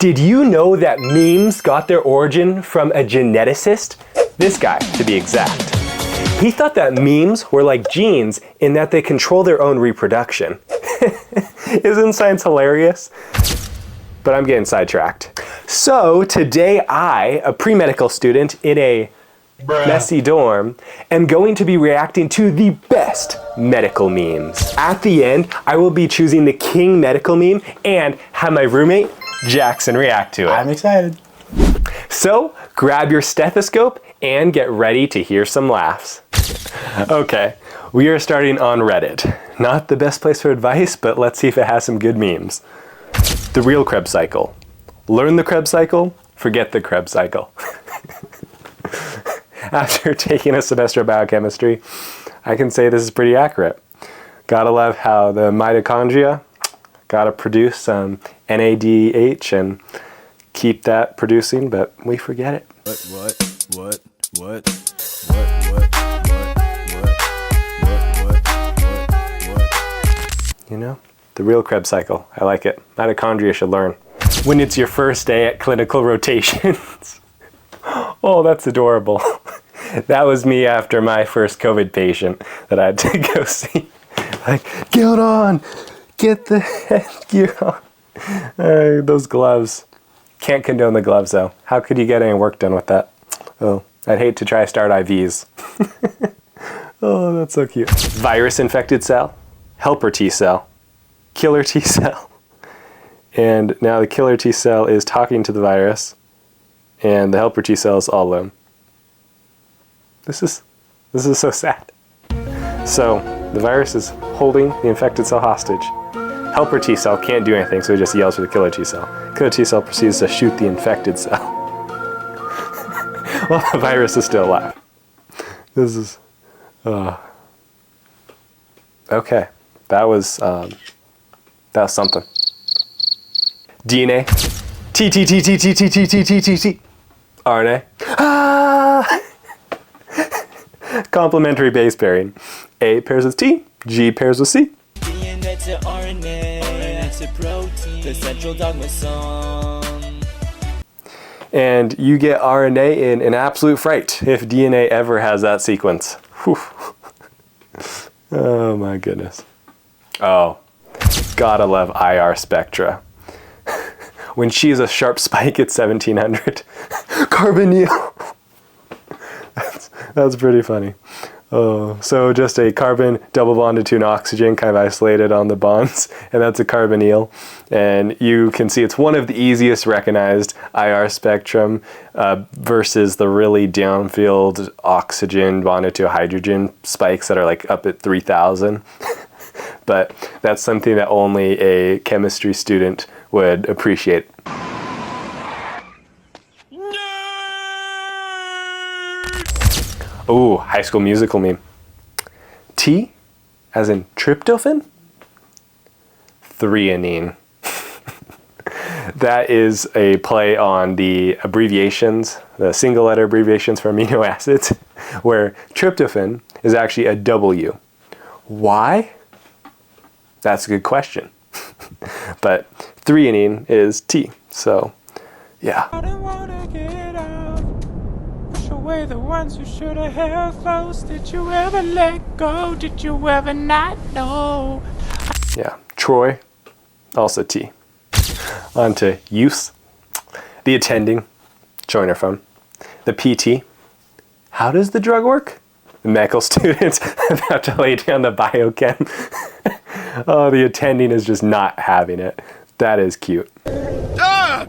Did you know that memes got their origin from a geneticist? This guy, to be exact. He thought that memes were like genes in that they control their own reproduction. Isn't science hilarious? But I'm getting sidetracked. So today I, a pre-medical student in a messy dorm, am going to be reacting to the best medical memes. At the end, I will be choosing the king medical meme and have my roommate, Jackson, react to it. I'm excited. So grab your stethoscope and get ready to hear some laughs. Okay, we are starting on Reddit. Not the best place for advice, but let's see if it has some good memes. The real Krebs cycle. Learn the Krebs cycle, forget the Krebs cycle. After taking a semester of biochemistry, I can say this is pretty accurate. Gotta love how the mitochondria gotta produce some NADH and keep that producing, but we forget it. What? You know, the real Krebs cycle. I like it. Mitochondria should learn. When it's your first day at clinical rotations. Oh, that's adorable. That was me after my first COVID patient that I had to go see. Like, get on! Get the headgear on. Those gloves. Can't condone the gloves though. How could you get any work done with that? Oh, I'd hate to try to start IVs. Oh, that's so cute. Virus-infected cell, helper T cell, killer T cell. And now the killer T cell is talking to the virus, and the helper T cell is all alone. This is so sad. So the virus is holding the infected cell hostage. Helper T cell can't do anything, so he just yells for the killer T cell. Killer T cell proceeds to shoot the infected cell. While the virus is still alive. This is, okay, that was something. DNA, T, RNA, complementary base pairing. A pairs with T, G pairs with C. DNA to RNA to protein, the central dogma song. And you get RNA in an absolute fright if DNA ever has that sequence. Whew. Oh my goodness. Oh, gotta love IR spectra. When she's a sharp spike at 1700. Carbonyl. That's pretty funny. Oh, so just a carbon double bonded to an oxygen kind of isolated on the bonds, and that's a carbonyl. And you can see it's one of the easiest recognized IR spectrum versus the really downfield oxygen bonded to a hydrogen spikes that are like up at 3000. But that's something that only a chemistry student would appreciate. Ooh, High School Musical meme. T, as in tryptophan? Threonine. That is a play on the abbreviations, the single letter abbreviations for amino acids, where tryptophan is actually a W. Why? That's a good question. But threonine is T, so yeah. The ones who should have held close. Did you ever let go? Did you ever not know? Yeah, Troy, also T. On to use, the attending, showing her phone. The PT, how does the drug work? The medical students about to lay down the biochem. Oh, the attending is just not having it. That is cute. Dad!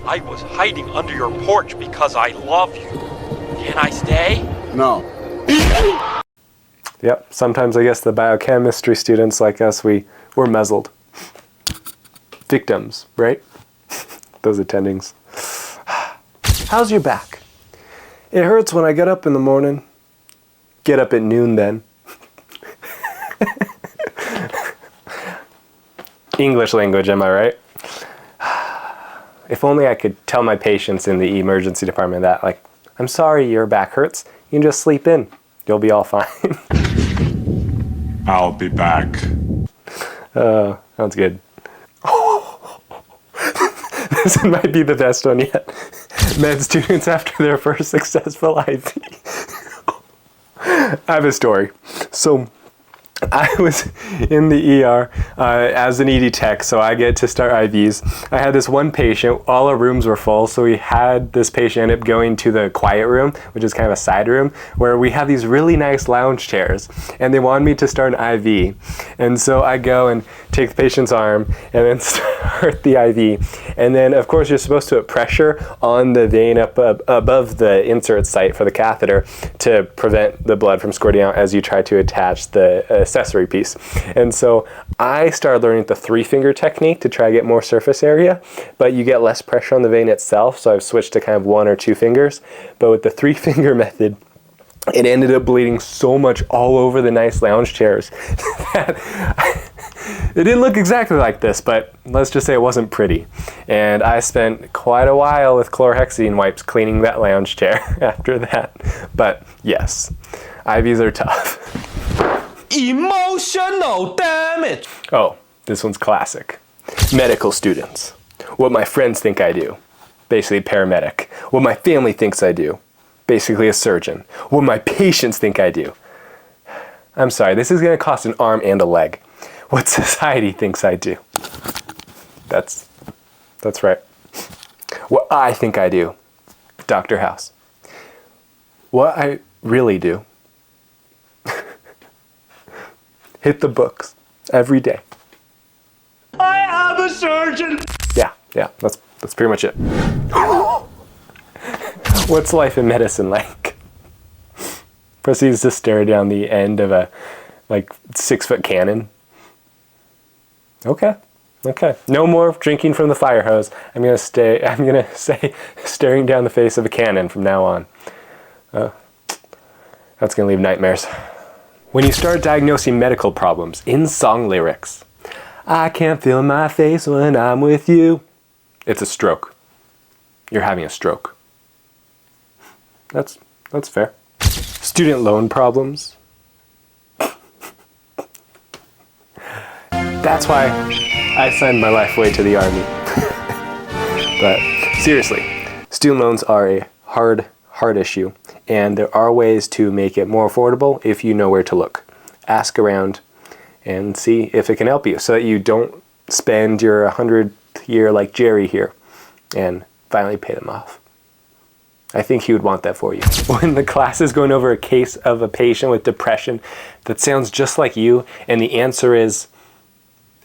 I was hiding under your porch because I love you. Can I stay? No. Yep, sometimes I guess the biochemistry students like us, we're muzzled. Victims, right? Those attendings. How's your back? It hurts when I get up in the morning. Get up at noon then. English language, am I right? If only I could tell my patients in the emergency department that, like, I'm sorry your back hurts. You can just sleep in. You'll be all fine. I'll be back. Sounds good. This might be the best one yet. Med students after their first successful IV. I have a story. So I was in the ER as an ED tech, so I get to start IVs. I had this one patient, all our rooms were full, so we had this patient end up going to the quiet room, which is kind of a side room, where we have these really nice lounge chairs, and they wanted me to start an IV. And so I go and take the patient's arm and then start the IV. And then, of course, you're supposed to put pressure on the vein up above the insert site for the catheter to prevent the blood from squirting out as you try to attach the accessory piece. And so I started learning the 3-finger technique to try to get more surface area, but you get less pressure on the vein itself, so I've switched to kind of 1 or 2 fingers. But with the 3-finger method, it ended up bleeding so much all over the nice lounge chairs that it didn't look exactly like this, but let's just say it wasn't pretty. And I spent quite a while with chlorhexidine wipes cleaning that lounge chair after that. But yes, IVs are tough. Emotional damage. Oh, this one's classic. Medical students. What my friends think I do. Basically paramedic. What my family thinks I do. Basically a surgeon. What my patients think I do. I'm sorry, this is going to cost an arm and a leg. What society thinks I do. That's right. What I think I do. Dr. House. What I really do. Hit the books every day. I am a surgeon. Yeah, that's pretty much it. What's life in medicine like? Proceeds to stare down the end of a 6-foot cannon. Okay. No more drinking from the fire hose. I'm gonna say staring down the face of a cannon from now on. That's gonna leave nightmares. When you start diagnosing medical problems in song lyrics, I can't feel my face when I'm with you. It's a stroke. You're having a stroke. That's fair. Student loan problems. That's why I signed my life away to the army. But seriously, student loans are a hard issue, and there are ways to make it more affordable if you know where to look. Ask around and see if it can help you so that you don't spend your 100th year like Jerry here and finally pay them off. I think he would want that for you. When the class is going over a case of a patient with depression that sounds just like you, and the answer is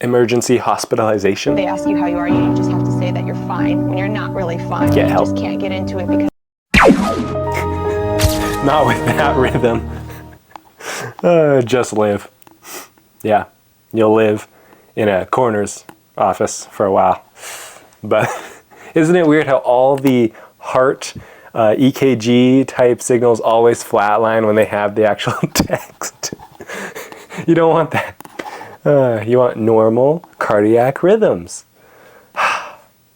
emergency hospitalization. They ask you how you are, you just have to say that you're fine when you're not really fine. Get you help. just can't get into it because... Not with that rhythm. Just live. Yeah, you'll live in a coroner's office for a while. But isn't it weird how all the heart EKG type signals always flatline when they have the actual text? You don't want that. You want normal cardiac rhythms.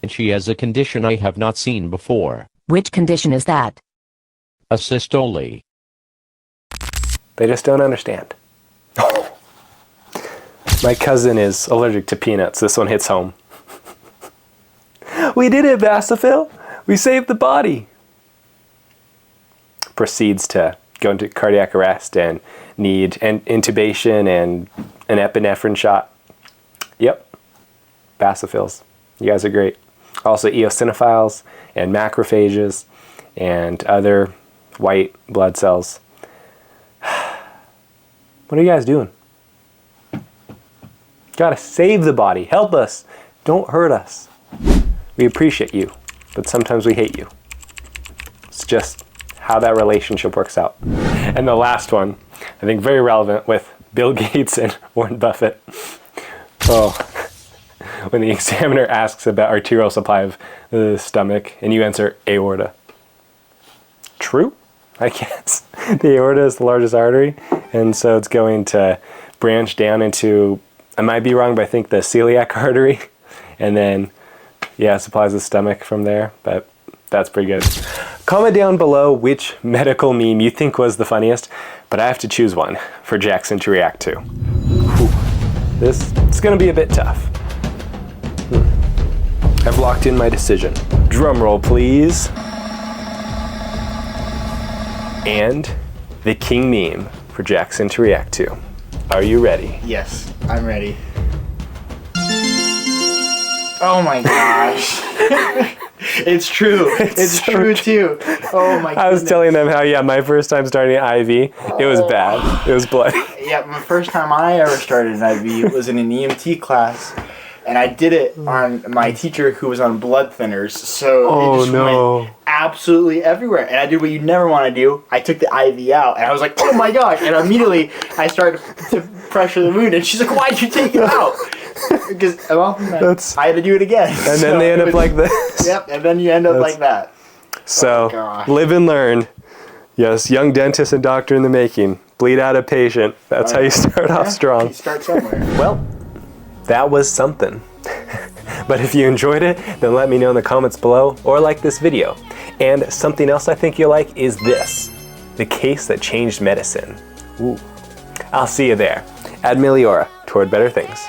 And she has a condition I have not seen before. Which condition is that? A systole. They just don't understand. My cousin is allergic to peanuts. This one hits home. We did it, Basophil. We saved the body. Proceeds to go into cardiac arrest and need an intubation and an epinephrine shot. Yep. Basophils. You guys are great. Also eosinophiles and macrophages and other white blood cells. What are you guys doing? Gotta save the body. Help us. Don't hurt us. We appreciate you, but sometimes we hate you. It's just how that relationship works out. And the last one, I think very relevant with Bill Gates and Warren Buffett. Oh, when the examiner asks about arterial supply of the stomach and you answer aorta. True, I guess. The aorta is the largest artery, and so it's going to branch down into, I might be wrong, but I think the celiac artery, and then, yeah, supplies the stomach from there, but that's pretty good. Comment down below which medical meme you think was the funniest, but I have to choose one for Jackson to react to. Whew. This is gonna be a bit tough. I've locked in my decision. Drum roll, please. And the king meme for Jackson to react to. Are you ready? Yes, I'm ready. Oh my gosh. It's true. It's so true too. Oh my goodness. I was telling them how, yeah, my first time starting an IV, it was bad. It was bloody. Yeah, my first time I ever started an IV was in an EMT class. And I did it on my teacher who was on blood thinners. So it just went absolutely everywhere. And I did what you never want to do. I took the IV out and I was like, oh my gosh. And immediately I started to pressure the wound. And she's like, why'd you take it out? Because I had to do it again. And then they end up like this. Yep, and then you end up like that. So, live and learn. Yes, young dentist and doctor in the making. Bleed out a patient. That's how you start off strong. You start somewhere. Well, that was something. But if you enjoyed it, then let me know in the comments below or like this video. And something else I think you'll like is this. The case that changed medicine. Ooh. I'll see you there. Ad Meliora, toward better things.